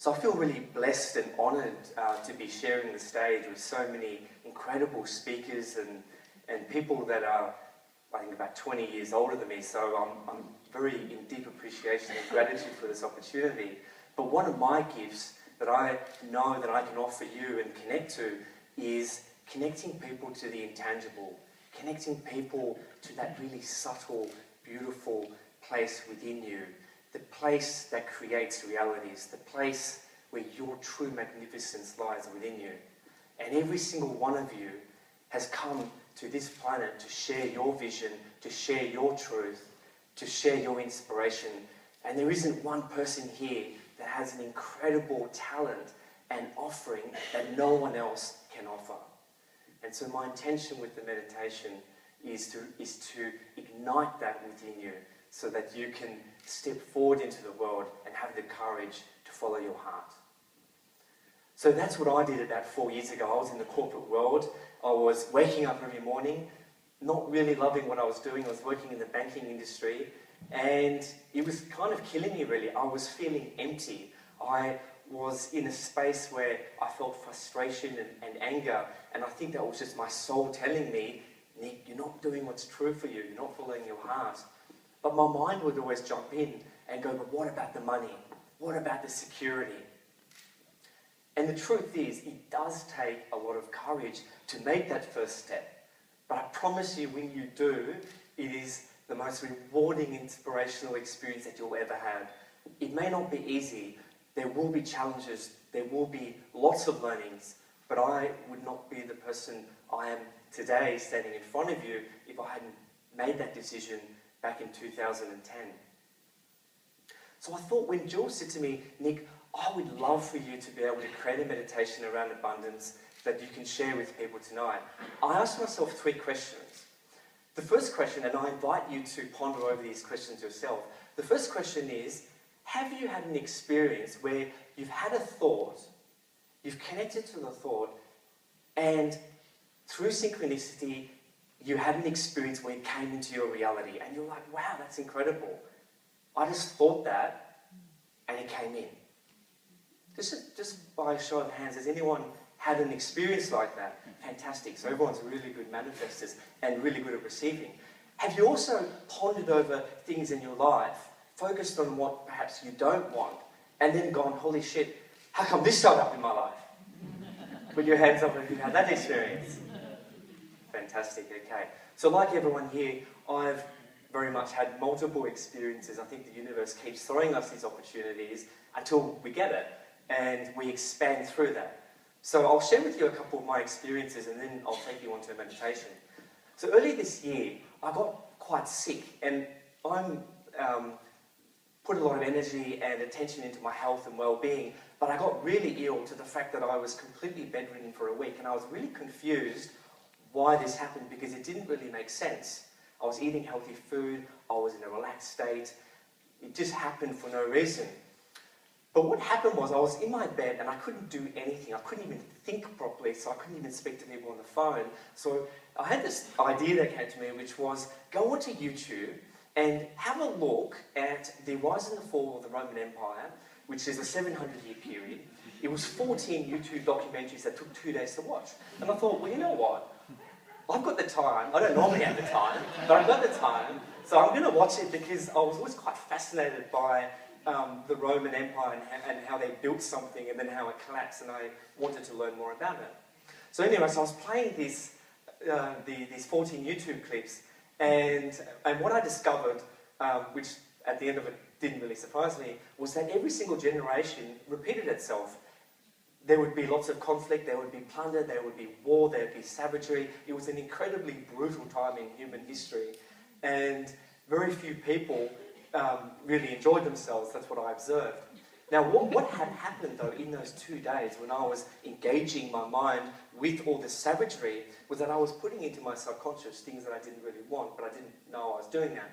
So I feel really blessed and honoured to be sharing the stage with so many incredible speakers and people that are, I think, about 20 years older than me. So I'm very in deep appreciation and gratitude for this opportunity. But one of my gifts that I know that I can offer you and connect to is connecting people to the intangible, connecting people to that really subtle, beautiful place within you, the place that creates realities, the place where your true magnificence lies within you. And every single one of you has come to this planet to share your vision, to share your truth, to share your inspiration. And there isn't one person here that has an incredible talent and offering that no one else can offer. And so my intention with the meditation is to ignite that within you so that you can step forward into the world and have the courage to follow your heart. So that's what I did about 4 years ago. I was in the corporate world. I was waking up every morning, not really loving what I was doing. I was working in the banking industry, and it was kind of killing me, really. I was feeling empty. I was in a space where I felt frustration and anger, and I think that was just my soul telling me, Nick, you're not doing what's true for you. You're not following your heart. But my mind would always jump in and go, but what about the money? What about the security? And the truth is, it does take a lot of courage to make that first step. But I promise you, when you do, it is the most rewarding, inspirational experience that you'll ever have. It may not be easy. There will be challenges. There will be lots of learnings. But I would not be the person I am today standing in front of you if I hadn't made that decision back in 2010. So I thought, when Jules said to me, Nick, I would love for you to be able to create a meditation around abundance that you can share with people tonight, I asked myself 3 questions. The first question, and I invite you to ponder over these questions yourself. The first question is, have you had an experience where you've had a thought, you've connected to the thought, and through synchronicity, you had an experience where it came into your reality, and you're like, wow, that's incredible. I just thought that, and it came in. Just by a show of hands, has anyone had an experience like that? Fantastic. So everyone's really good manifestors and really good at receiving. Have you also pondered over things in your life, focused on what perhaps you don't want, and then gone, holy shit, how come this showed up in my life? Put your hands up if you've had that experience. Fantastic, okay. So like everyone here, I've very much had multiple experiences. I think the universe keeps throwing us these opportunities until we get it, and we expand through that. So I'll share with you a couple of my experiences, and then I'll take you on to a meditation. So earlier this year, I got quite sick, and I'm put a lot of energy and attention into my health and well-being, but I got really ill to the fact that I was completely bedridden for a week, and I was really confused why this happened, because it didn't really make sense. I was eating healthy food, I was in a relaxed state, it just happened for no reason. But what happened was, I was in my bed and I couldn't do anything. I couldn't even think properly, so I couldn't even speak to people on the phone. So I had this idea that came to me, which was, go onto YouTube and have a look at the rise and the fall of the Roman Empire, which is a 700-year period. It was 14 YouTube documentaries that took 2 days to watch. And I thought, well, you know what? I've got the time. I don't normally have the time, but I've got the time. So I'm going to watch it, because I was always quite fascinated by the Roman Empire and how they built something and then how it collapsed, and I wanted to learn more about it. So anyway, so I was playing these 14 YouTube clips, and what I discovered, which at the end of it didn't really surprise me, was that every single generation repeated itself. There would be lots of conflict, there would be plunder, there would be war, there would be savagery. It was an incredibly brutal time in human history, and very few people really enjoyed themselves. That's what I observed. Now, what had happened, though, in those 2 days when I was engaging my mind with all this savagery, was that I was putting into my subconscious things that I didn't really want, but I didn't know I was doing that.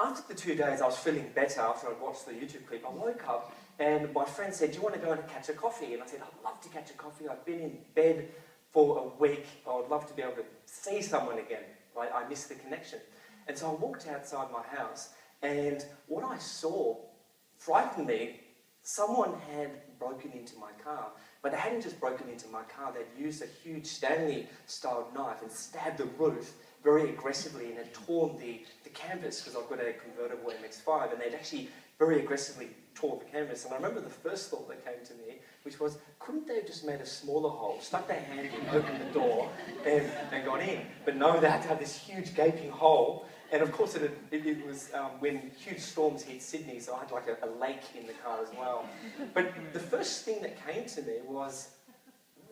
After the 2 days, I was feeling better after I'd watched the YouTube clip. I woke up and my friend said, do you want to go and catch a coffee? And I said, I'd love to catch a coffee. I've been in bed for a week. I would love to be able to see someone again. I missed the connection. And so I walked outside my house, and what I saw frightened me someone had broken into my car, but they hadn't just broken into my car, they'd used a huge Stanley-style knife and stabbed the roof very aggressively and had torn the canvas, because I've got a convertible MX-5, and they'd actually very aggressively tore the canvas. And I remember the first thought that came to me, which was, couldn't they have just made a smaller hole, stuck their hand in, opened the door, and got in? But no, they had to have this huge gaping hole. And of course, it was when huge storms hit Sydney, so I had like a lake in the car as well. But the first thing that came to me was,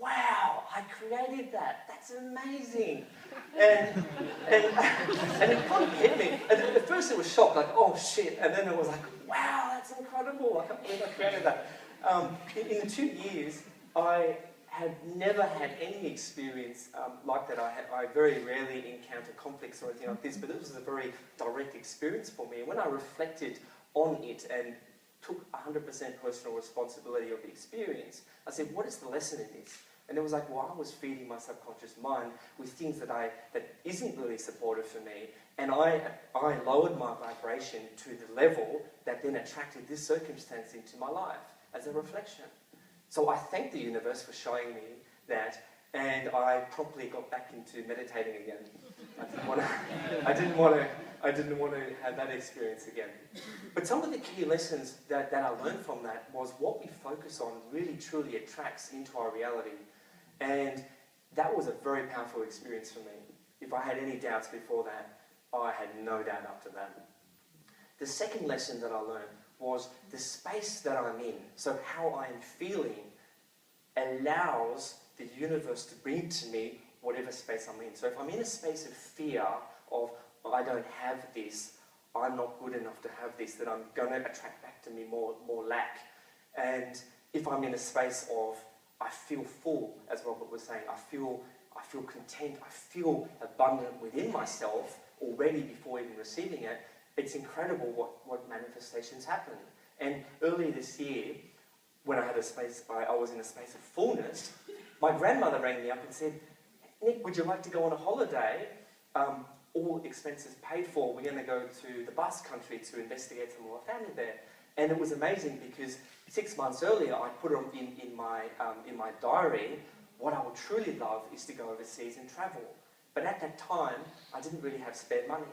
wow, I created that. That's amazing. And it kind of hit me. At first it was shocked, like, oh shit. And then it was like, wow, that's incredible. I can't believe I created that. In the 2 years, I had never had any experience like that. I very rarely encounter conflicts or anything like this, but this was a very direct experience for me. When I reflected on it and took 100% personal responsibility of the experience, I said, what is the lesson in this? And it was like, well, I was feeding my subconscious mind with things that isn't really supportive for me, and I lowered my vibration to the level that then attracted this circumstance into my life as a reflection. So I thank the universe for showing me that, and I promptly got back into meditating again. I didn't want to have that experience again. But some of the key lessons that I learned from that was what we focus on really truly attracts into our reality. And that was a very powerful experience for me. If I had any doubts before that, I had no doubt after that. The second lesson that I learned was the space that I'm in, so how I am feeling, allows the universe to bring to me whatever space I'm in. So if I'm in a space of fear of, I don't have this, I'm not good enough to have this, that I'm going to attract back to me more lack. And if I'm in a space of, I feel full, as Robert was saying, I feel content, I feel abundant within myself already before even receiving it, it's incredible what manifestations happen. And earlier this year, when I had a space, I was in a space of fullness, my grandmother rang me up and said, Nick, would you like to go on a holiday? All expenses paid for. We're going to go to the Basque Country to investigate some of our family there. And it was amazing because 6 months earlier, I put it in my diary, what I would truly love is to go overseas and travel. But at that time, I didn't really have spare money.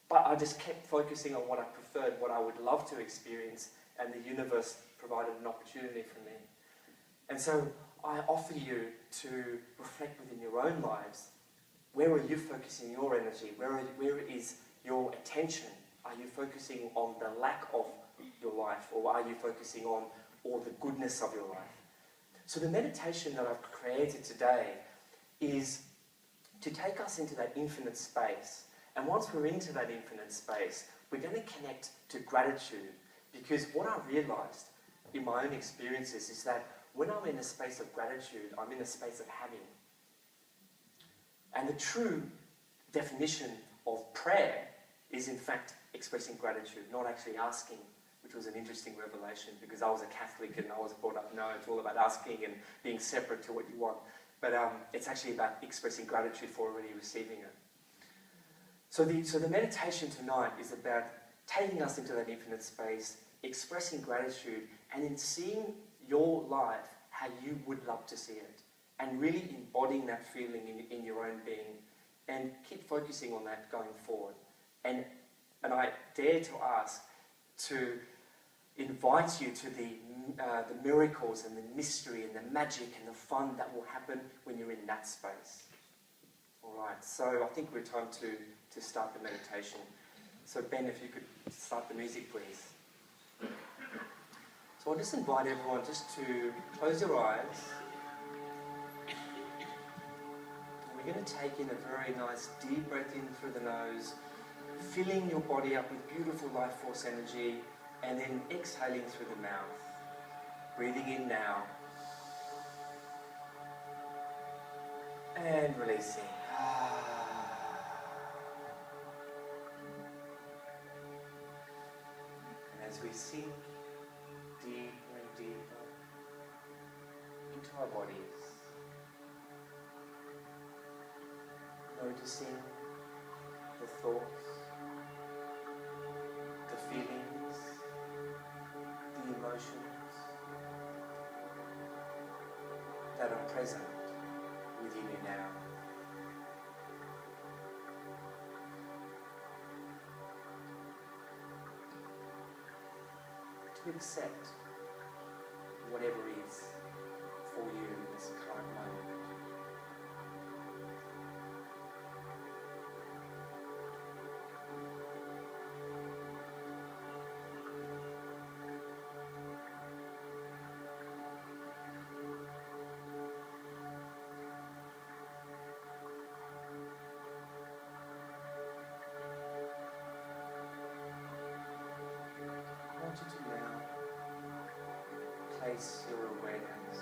But I just kept focusing on what I preferred, what I would love to experience, and the universe provided an opportunity for me. And so I offer you to reflect within your own lives. Where are you focusing your energy? Where is your attention? Are you focusing on the lack of your life, or are you focusing on all the goodness of your life? So the meditation that I've created today is to take us into that infinite space. And once we're into that infinite space, we're going to connect to gratitude. Because what I realized in my own experiences is that when I'm in a space of gratitude, I'm in a space of having. And the true definition of prayer is in fact expressing gratitude, not actually asking, which was an interesting revelation because I was a Catholic and I was brought up, no, it's all about asking and being separate to what you want. But it's actually about expressing gratitude for already receiving it. So the meditation tonight is about taking us into that infinite space, expressing gratitude, and in seeing your life how you would love to see it, and really embodying that feeling in your own being, and keep focusing on that going forward. And I dare to ask to invite you to the miracles and the mystery and the magic and the fun that will happen when you're in that space. All right, so I think we're time to start the meditation. So Ben, if you could start the music, please. So I'll just invite everyone just to close your eyes. And we're going to take in a very nice deep breath in through the nose, filling your body up with beautiful life force energy, and then exhaling through the mouth. Breathing in now. And releasing. And as we sink deeper and deeper into our bodies, noticing the thoughts, the feelings, the emotions, that are present within you now. To accept whatever is for you in this current moment. I want you to now place your awareness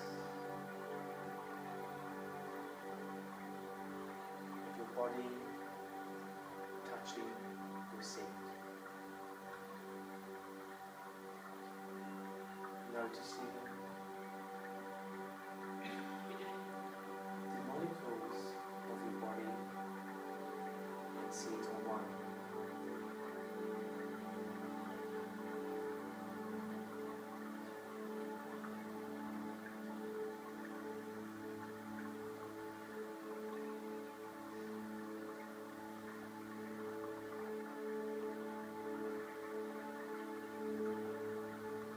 of your body touching your seat. Noticing the molecules of your body and seat are one.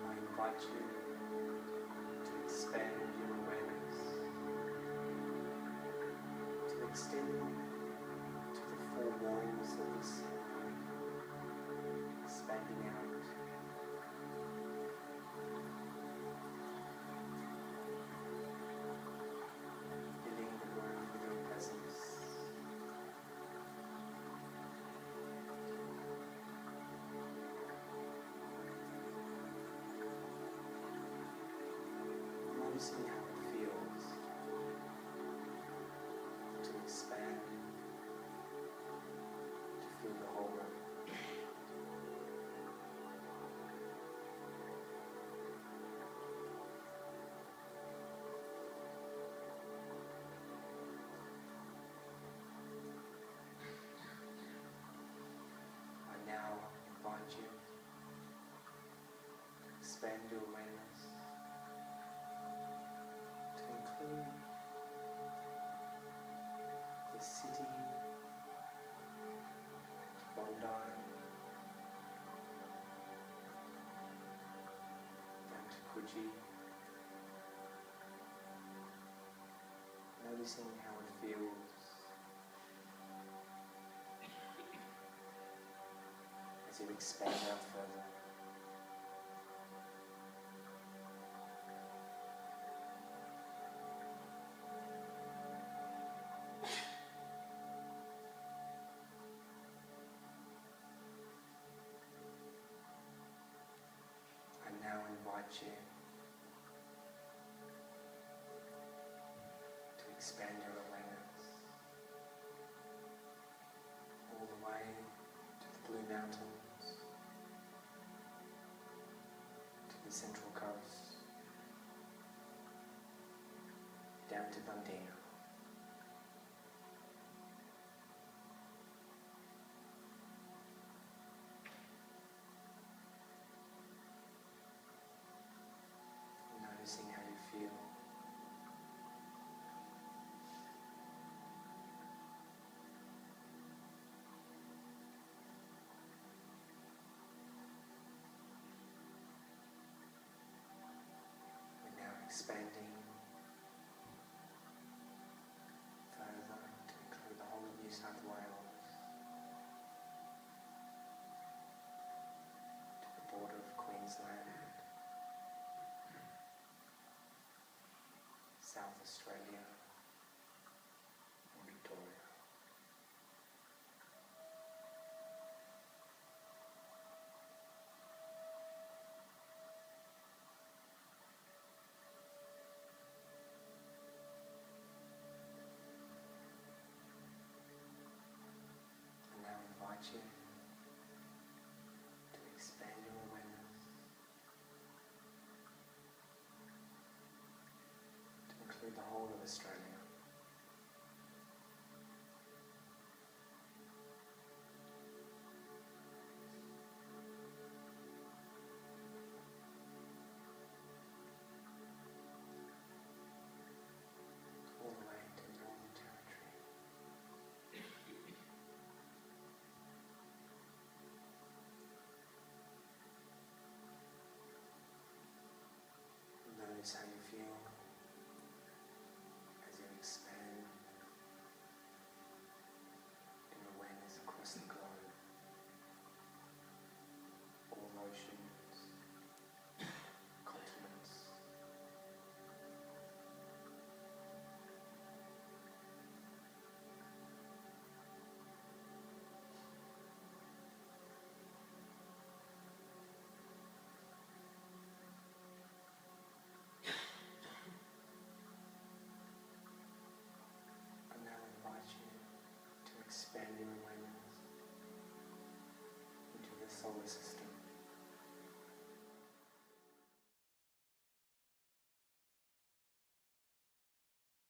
I invite you to expand your awareness, to extend to the four walls of this room, expanding out. Filling the room with your presence. Noticing how it feels to expand, to fill the whole room. I now invite you to expand your awareness to include the city, Bondi, down to Coogee, noticing how it feels as you expand out further. I now invite you to expand your awareness all the way to the Blue Mountains, to the Central Coast, down to Bundeena. Noticing how you feel. We're now expanding further to include the whole of New South Wales, to the border of Queensland, South Australia.